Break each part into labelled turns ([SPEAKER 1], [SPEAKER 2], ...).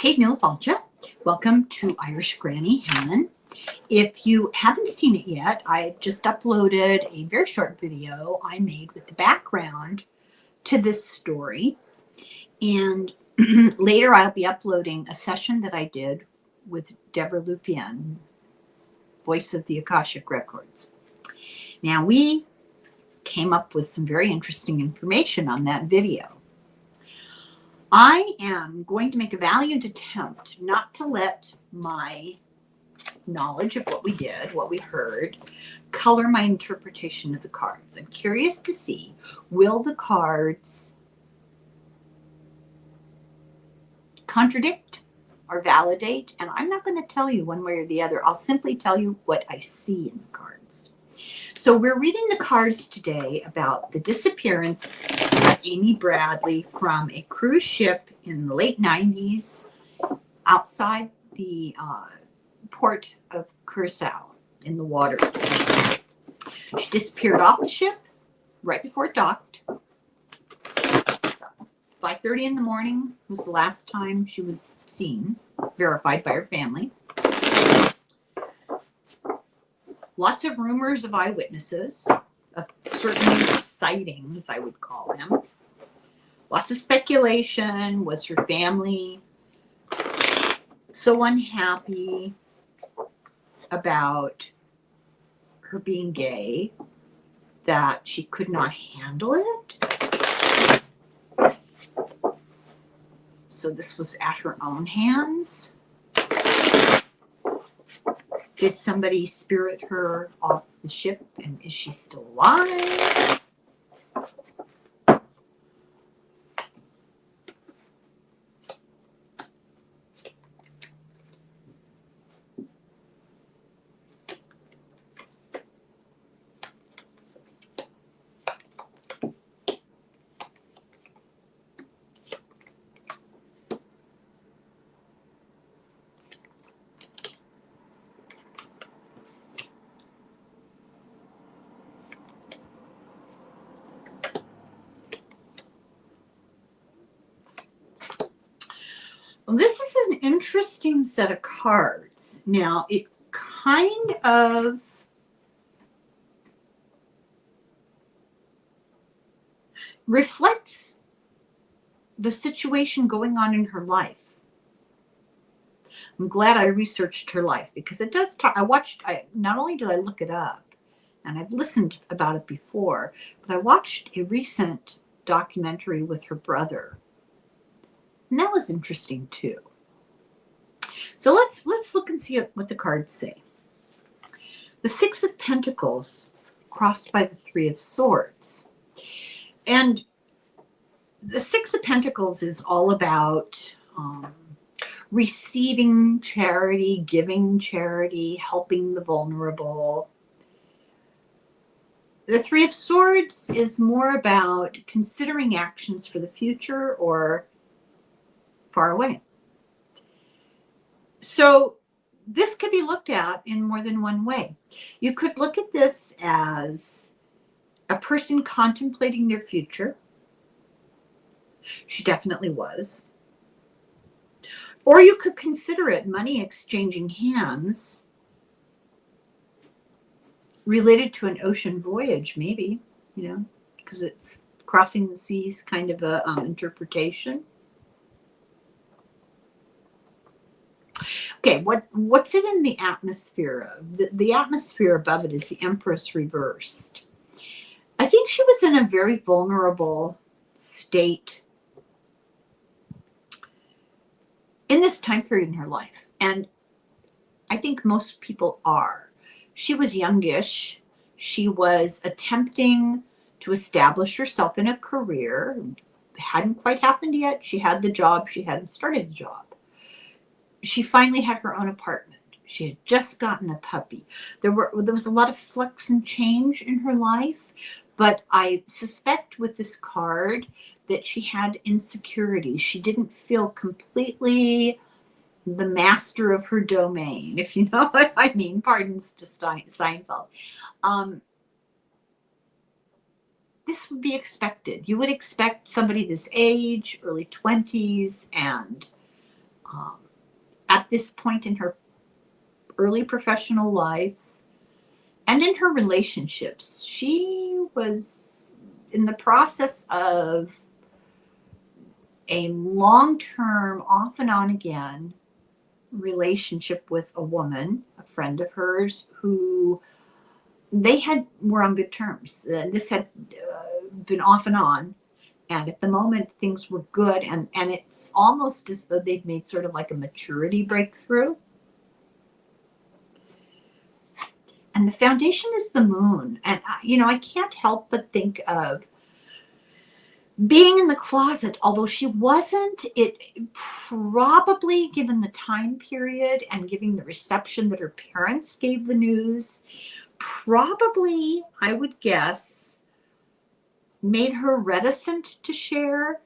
[SPEAKER 1] Kate Milfalcha. Welcome to Irish Granny Helen. If you haven't seen it yet, I just uploaded a very short video I made with the background to this story. And later I'll be uploading a session that I did with Deborah Lupien, voice of the Akashic Records. Now, we came up with some very interesting information on that video. I am going to make a valiant attempt not to let my knowledge of what we did, what we heard, color my interpretation of the cards. I'm curious to see, will the cards contradict or validate? And I'm not going to tell you one way or the other. I'll simply tell you what I see in the cards. So we're reading the cards today about the disappearance of Amy Bradley from a cruise ship in the late 90s outside the port of Curacao in the water. She disappeared off the ship right before it docked. 5:30 in the morning was the last time she was seen, verified by her family. Lots of rumors of eyewitnesses, of certain sightings, I would call them. Lots of speculation. Was her family so unhappy about her being gay that she could not handle it? So this was at her own hands. Did somebody spirit her off the ship, and is she still alive? Well, this is an interesting set of cards. Now, it kind of reflects the situation going on in her life. I'm glad I researched her life because it does talk. Not only did I look it up, and I've listened about it before, but I watched a recent documentary with her brother. And that was interesting too. So let's look and see what the cards say. The Six of Pentacles crossed by the Three of Swords. And the Six of Pentacles is all about receiving charity, giving charity, helping the vulnerable. The Three of Swords is more about considering actions for the future or far away. So this could be looked at in more than one way. You could look at this as a person contemplating their future. She definitely was. Or you could consider it money exchanging hands related to an ocean voyage, maybe, because it's crossing the seas kind of a interpretation. Okay, what's it in the atmosphere of? The atmosphere above it is the Empress reversed. I think she was in a very vulnerable state in this time period in her life. And I think most people are. She was youngish. She was attempting to establish herself in a career. It hadn't quite happened yet. She had the job. She hadn't started the job. She finally had her own apartment. She had just gotten a puppy. There was a lot of flux and change in her life, but I suspect with this card that she had insecurity. She didn't feel completely the master of her domain, if you know what I mean. Pardons to Seinfeld. This would be expected. You would expect somebody this age, early 20s, and Um, at this point in her early professional life and in her relationships, she was in the process of a long-term, off and on again relationship with a woman, a friend of hers, who were on good terms. This had been off and on, and at the moment things were good, and it's almost as though they'd made sort of like a maturity breakthrough. And the foundation is the moon. And I can't help but think of being in the closet, although she wasn't, it probably, given the time period and given the reception that her parents gave the news, probably, I would guess, made her reticent to share.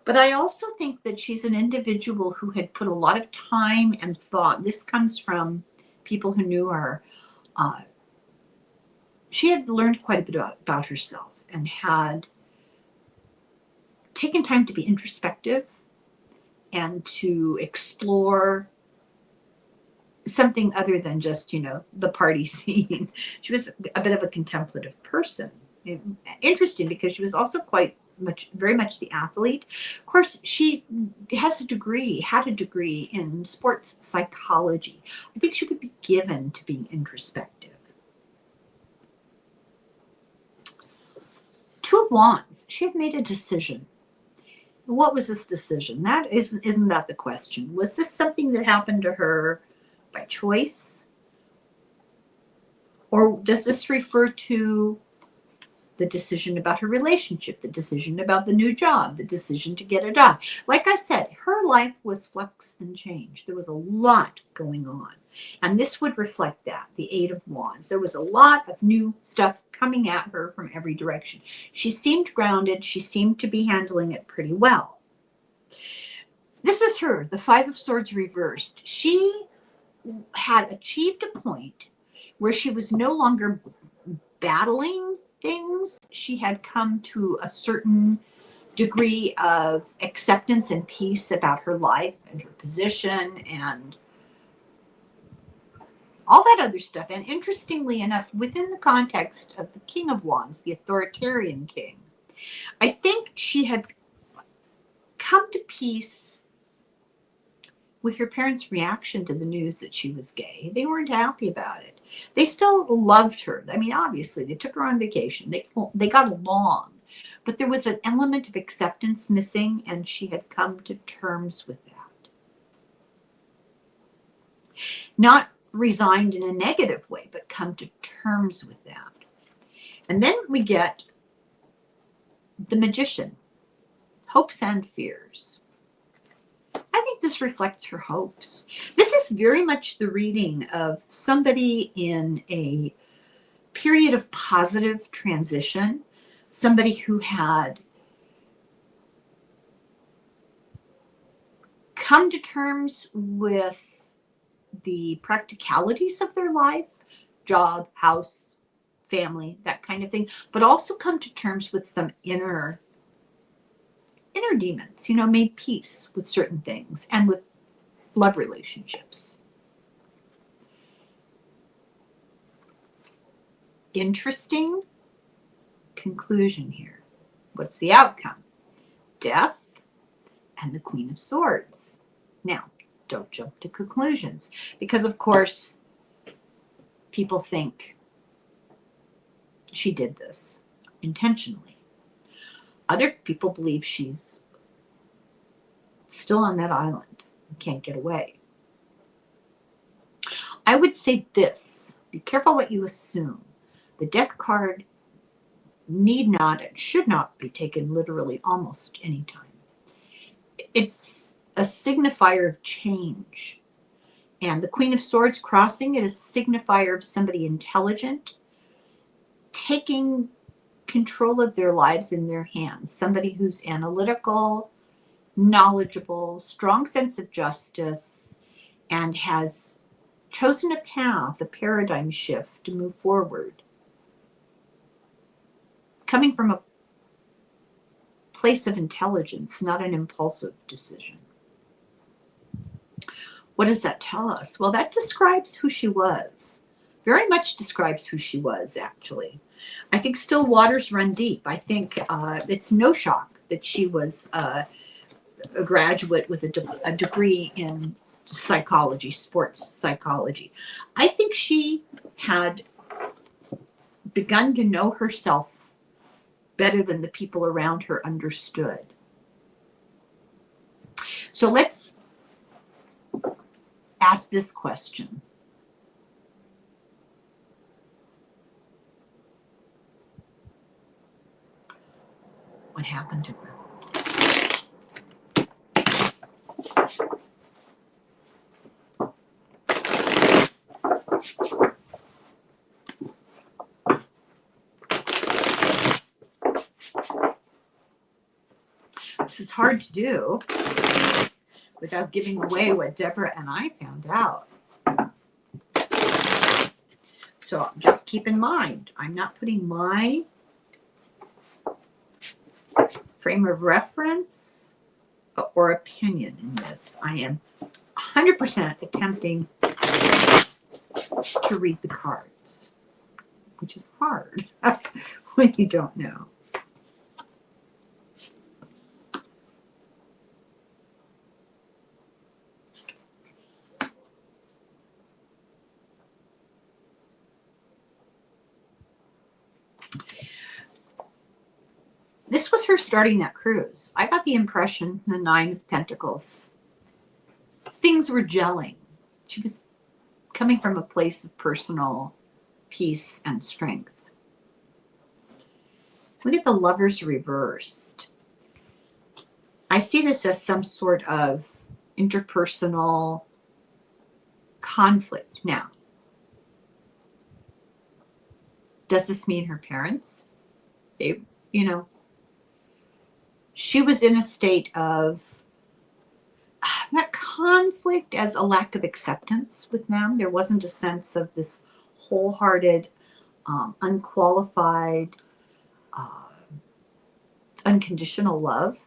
[SPEAKER 1] But I also think that she's an individual who had put a lot of time and thought. This comes from people who knew her. She had learned quite a bit about herself and had taken time to be introspective and to explore something other than just, the party scene. She was a bit of a contemplative person. Interesting, because she was also very much the athlete. Of course, she had a degree in sports psychology. I think she would be given to being introspective. Two of Wands. She had made a decision. What was this decision? Isn't that the question? Was this something that happened to her by choice? Or does this refer to the decision about her relationship, the decision about the new job, the decision to get it done? Like I said, her life was flux and change. There was a lot going on. And this would reflect that, the Eight of Wands. There was a lot of new stuff coming at her from every direction. She seemed grounded. She seemed to be handling it pretty well. This is her, the Five of Swords reversed. She had achieved a point where she was no longer battling things. She had come to a certain degree of acceptance and peace about her life and her position and all that other stuff. And interestingly enough, within the context of the King of Wands, the authoritarian king, I think she had come to peace with her parents' reaction to the news that she was gay. They weren't happy about it. They still loved her. I mean, obviously, they took her on vacation. They got along. But there was an element of acceptance missing, and she had come to terms with that. Not resigned in a negative way, but come to terms with that. And then we get the Magician, hopes and fears. I think this reflects her hopes. This is very much the reading of somebody in a period of positive transition, somebody who had come to terms with the practicalities of their life, job, house, family, that kind of thing, but also come to terms with some inner demons, made peace with certain things and with love relationships. Interesting conclusion here. What's the outcome? Death and the Queen of Swords. Now, don't jump to conclusions, because of course people think she did this intentionally. Other people believe she's still on that island and can't get away. I would say this: be careful what you assume. The Death card need not and should not be taken literally almost any time. It's a signifier of change. And the Queen of Swords crossing it is a signifier of somebody intelligent, taking control of their lives in their hands. Somebody who's analytical, knowledgeable, strong sense of justice, and has chosen a path, a paradigm shift to move forward. Coming from a place of intelligence, not an impulsive decision. What does that tell us? Well, that describes who she was. Very much describes who she was, actually. I think still waters run deep. I think it's no shock that she was a graduate with a degree in psychology, sports psychology. I think she had begun to know herself better than the people around her understood. So let's ask this question. What happened to her? This is hard to do without giving away what Deborah and I found out. So just keep in mind, I'm not putting my frame of reference or opinion in this. I am 100% attempting to read the cards, which is hard when you don't know. This was her starting that cruise. I got the impression, the Nine of Pentacles, things were gelling. She was coming from a place of personal peace and strength. Look at the Lovers reversed. I see this as some sort of interpersonal conflict. Now, does this mean her parents? They, she was in a state of not conflict as a lack of acceptance with them. There wasn't a sense of this wholehearted, unqualified, unconditional love.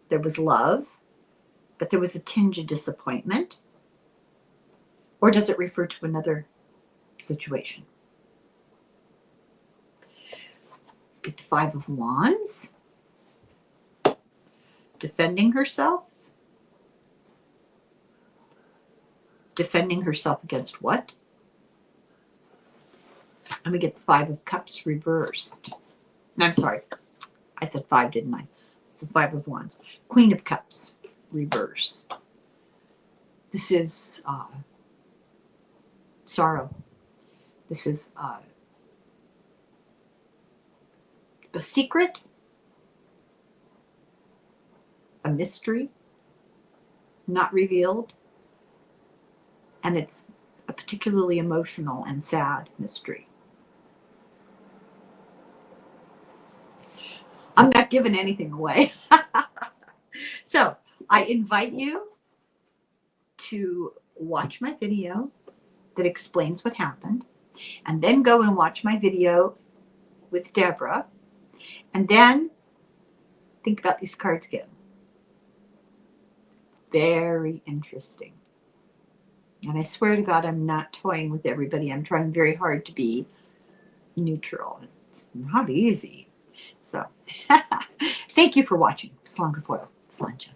[SPEAKER 1] There was love, but there was a tinge of disappointment. Or does it refer to another situation? Get the Five of Wands. Defending herself. Defending herself against what? And we get the Five of Cups reversed. No, I'm sorry. I said five, didn't I? It's the Five of Wands. Queen of Cups reversed. This is sorrow. This is a secret, a mystery, not revealed, and it's a particularly emotional and sad mystery. I'm not giving anything away. So I invite you to watch my video that explains what happened, and then go and watch my video with Deborah, and then think about these cards again. Very interesting. And I swear to God, I'm not toying with everybody. I'm trying very hard to be neutral. It's not easy. So thank you for watching. Slán go fóill. Slán.